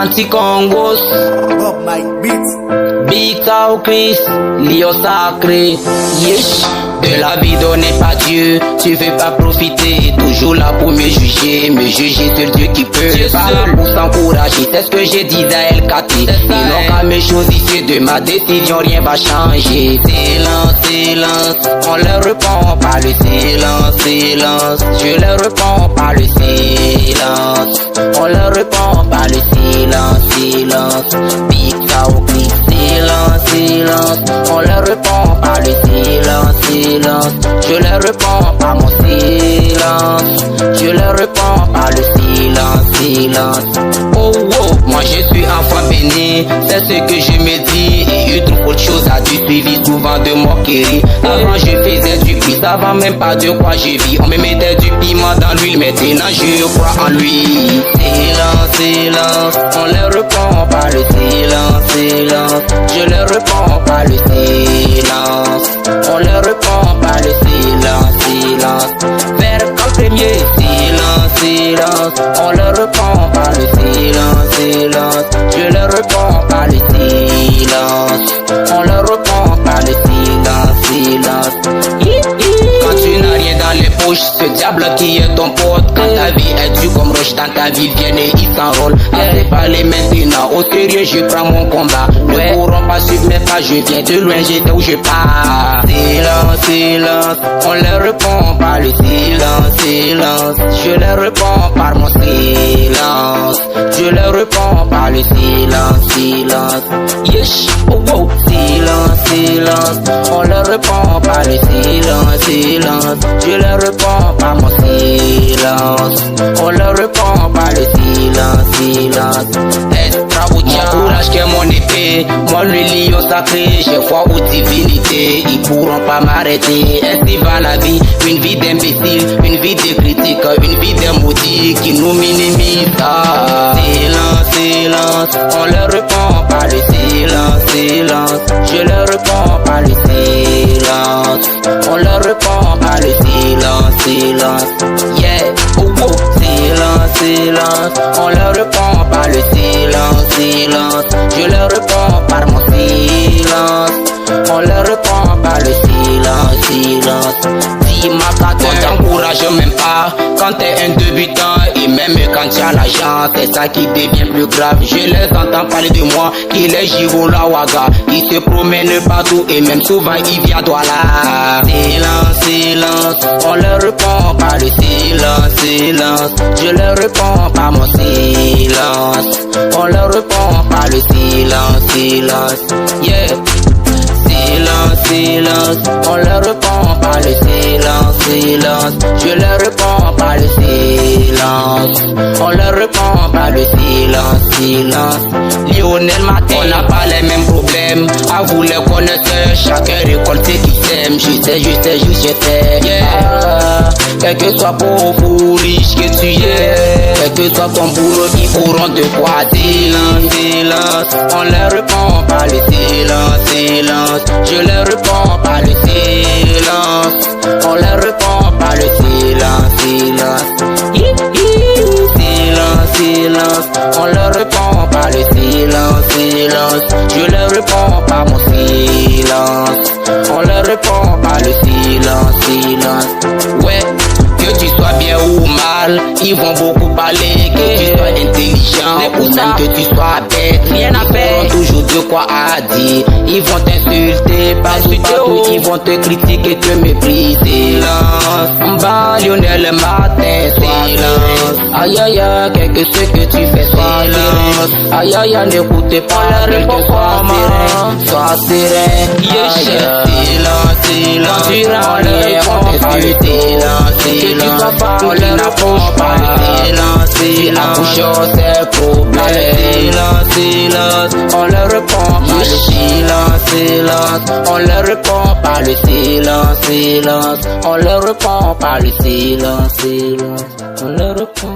Anti-Congos, Bob Mike Beats, Big Tao Chris, Lio Sacré, Yesh. De la vie donnée par Dieu, tu veux pas profiter, toujours là pour me juger sur Dieu qui peut. Pas là pour s'encourager, c'est ce que j'ai dit à El Kati. Ils n'ont qu'à me choisir de ma décision, rien va changer. Silence, silence, on leur répond par le silence, silence. Je leur réponds par le silence, on leur répond par le silence, silence. Big Tao Chris, silence, silence, on leur répond par le silence, silence. Je leur réponds par mon silence, je leur réponds par le silence, silence. Oh oh, moi je suis enfant béni, c'est ce que je me dis. Et eu trop de choses à dire, suivi souvent de moquerie. Avant je faisais du pisse, avant même pas de quoi je vis. On me mettait du piment dans l'huile, maintenant je crois en lui. Silence, silence, on leur répond par le silence, silence. Je leur réponds par le silence, on leur répond par le silence, silence. Vers quand premier, silence, silence, on leur répond par le silence, silence. Je leur réponds par le silence, on leur répond par le silence, silence. Quand tu n'as rien dans les poches, ce diable qui est ton pote. Quand ta vie est dure comme roche, dans ta vie vient et il s'enrôle. Avec pas les maintenant, au sérieux je prends mon combat. Ne pourront pas suivre mes pas, je viens de loin, j'étais où je pars. Silence, silence, on leur répond par le silence, silence. Je leur réponds par mon silence, je leur réponds par le silence, silence. Yesh, oh oh, silence, silence, on leur répond par le silence, silence. Je leur réponds par mon silence, on leur répond par le silence, silence. Mon courage qui est mon épée, moi le lion sacré, j'ai foi aux divinités, ils pourront pas m'arrêter. Ainsi va la vie, une vie d'imbécile, une vie de critique, une vie de maudit qui nous minimise. Silence, silence, on leur répond par le silence, silence. Je leur réponds par le silence, on leur répond par le silence, silence. Yeah, oh oh, silence, silence, on leur répond par le silence, silence. Je leur réponds par mon silence, on leur répond par le silence, silence. Dis ma carte, on t'encourage même pas quand t'es un débutant. Et même quand tu as l'argent, c'est ça qui devient plus grave. Je les entends parler de moi, qu'il est Jirola Waga, qui se promène partout et même souvent il vient Douala. Silence, silence, on leur répond par le silence, silence. Je leur réponds par mon silence, on leur répond par le silence, silence. Yeah. Silence, silence, on leur répond par le silence, silence. Je leur réponds par le silence, on leur répond par le silence, silence. Lionel Matin, on n'a pas les mêmes problèmes. À vous les connaisseurs, chacun récolte ce qu'il sème. Je sais, je t'aime. Yeah. Quel que soit pauvre ou riche que tu es, quel que soit ton boulot, ils pourront te quoi. Silence, silence, on leur répond par le silence, silence. Je leur réponds par le silence, on leur répond par le silence, silence. Silence, silence, on leur répond par le silence, silence. Je leur réponds par mon silence, on leur répond par le silence, silence. Ouais, que tu sois bien ou mal, ils vont beaucoup parler. Que tu sois intelligent ou même que tu sois bête, rien à faire, toujours de quoi à dire. Ils vont t'insulter partout, ils vont te critiquer, te mépriser. Silence, bas Lionel Matin, silence. Aïe aïe aïe, quel que ce que tu fais, silence. Aïe aïe aïe, n'écoutez pas la réponse, sois serein. Silence, silence, on leur répond par le silence, silence. On leur approche par le silence, silence. Accouchons ses problèmes, silence, silence. On leur répond par le silence, silence. On leur répond par le silence, silence. On leur répond par le silence, silence. On leur répond.